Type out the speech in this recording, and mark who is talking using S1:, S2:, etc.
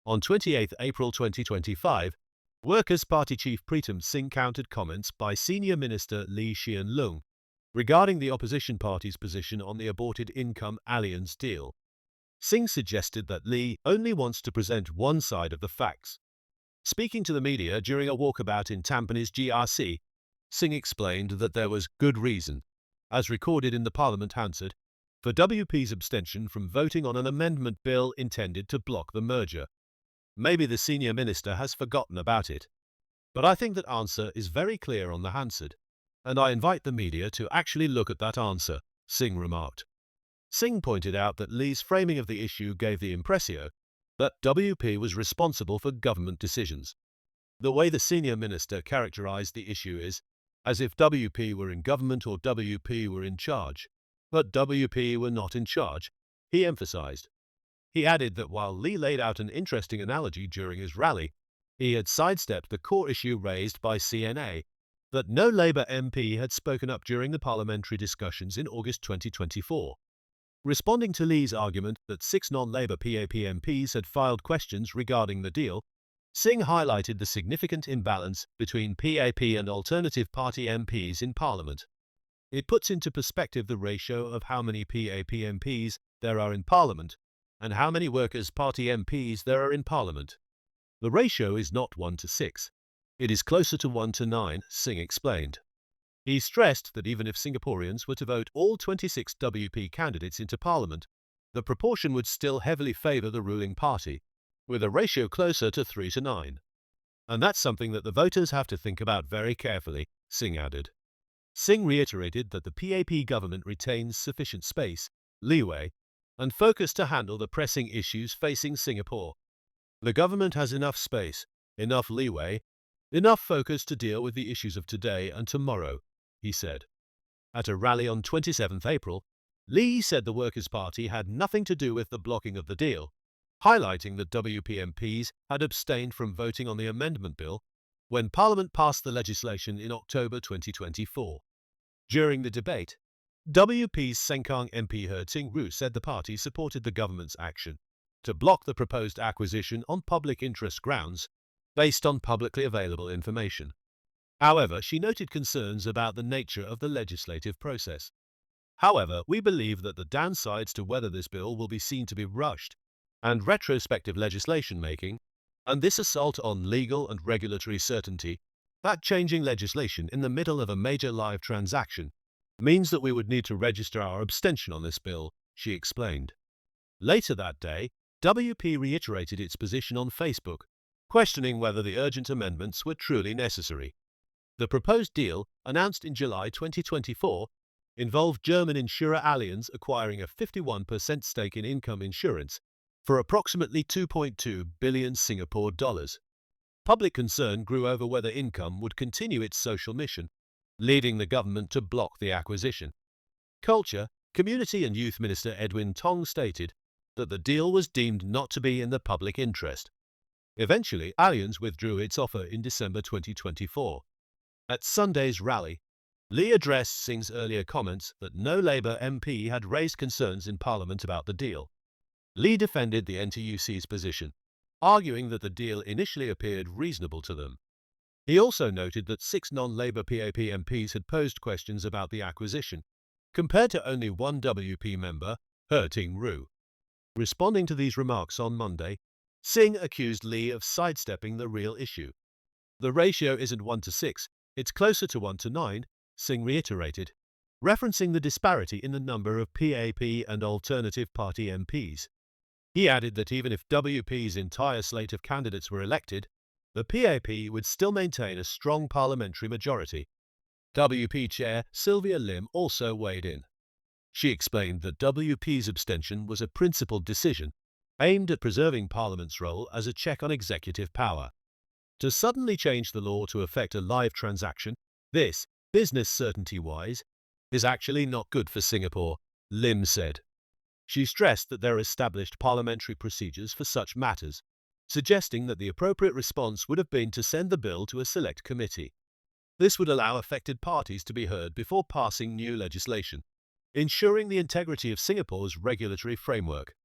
S1: On 28 April 2025, Workers' Party Chief Pritam Singh countered comments by Senior Minister Lee Hsien Loong regarding the opposition party's position on the aborted Income-Allianz deal. Singh suggested that Lee only wants to present one side of the facts. Speaking to the media during a walkabout in Tampines GRC, Singh explained that there was good reason, as recorded in the Parliament Hansard, for WP's abstention from voting on an amendment bill intended to block the merger. Maybe the senior minister has forgotten about it. But I think that answer is very clear on the Hansard, and I invite the media to actually look at that answer, Singh remarked. Singh pointed out that Lee's framing of the issue gave the impression that WP was responsible for government decisions. The way the senior minister characterized the issue is as if WP were in government or WP were in charge. But WP were not in charge, he emphasized. He added that while Lee laid out an interesting analogy during his rally, he had sidestepped the core issue raised by CNA, that no Labour MP had spoken up during the parliamentary discussions in August 2024. Responding to Lee's argument that 6 non-Labour PAP MPs had filed questions regarding the deal, Singh highlighted the significant imbalance between PAP and Alternative Party MPs in Parliament. It puts into perspective the ratio of how many PAP MPs there are in Parliament and how many Workers' Party MPs there are in Parliament. The ratio is not 1:6. It is closer to 1:9, Singh explained. He stressed that even if Singaporeans were to vote all 26 WP candidates into Parliament, the proportion would still heavily favour the ruling party, with a ratio closer to 3:9. And that's something that the voters have to think about very carefully, Singh added. Singh reiterated that the PAP government retains sufficient space, leeway, and focus to handle the pressing issues facing Singapore. The government has enough space, enough leeway, enough focus to deal with the issues of today and tomorrow, he said. At a rally on 27 April, Lee said the Workers' Party had nothing to do with the blocking of the deal, highlighting that WP MPs had abstained from voting on the amendment bill when Parliament passed the legislation in October 2024. During the debate, WP's Sengkang MP Pritam Singh said the party supported the government's action to block the proposed acquisition on public interest grounds based on publicly available information. However, she noted concerns about the nature of the legislative process. However, we believe that the downsides to whether this bill will be seen to be rushed and retrospective legislation making, and this assault on legal and regulatory certainty, that changing legislation in the middle of a major live transaction means that we would need to register our abstention on this bill, she explained. Later that day, WP reiterated its position on Facebook, questioning whether the urgent amendments were truly necessary. The proposed deal, announced in July 2024, involved German insurer Allianz acquiring a 51% stake in Income Insurance for approximately 2.2 billion Singapore dollars. Public concern grew over whether Income would continue its social mission, leading the government to block the acquisition. Culture, Community and Youth Minister Edwin Tong stated that the deal was deemed not to be in the public interest. Eventually, Allianz withdrew its offer in December 2024. At Sunday's rally, Lee addressed Singh's earlier comments that no Labour MP had raised concerns in Parliament about the deal. Lee defended the NTUC's position, arguing that the deal initially appeared reasonable to them. He also noted that 6 non-Labour PAP MPs had posed questions about the acquisition, compared to only one WP member, Pritam Singh. Responding to these remarks on Monday, Singh accused Lee of sidestepping the real issue. The ratio isn't 1:6, it's closer to 1:9, Singh reiterated, referencing the disparity in the number of PAP and Alternative Party MPs. He added that even if WP's entire slate of candidates were elected, the PAP would still maintain a strong parliamentary majority. WP Chair Sylvia Lim also weighed in. She explained that WP's abstention was a principled decision aimed at preserving Parliament's role as a check on executive power. To suddenly change the law to affect a live transaction, this, business certainty-wise, is actually not good for Singapore, Lim said. She stressed that there are established parliamentary procedures for such matters, suggesting that the appropriate response would have been to send the bill to a select committee. This would allow affected parties to be heard before passing new legislation, ensuring the integrity of Singapore's regulatory framework.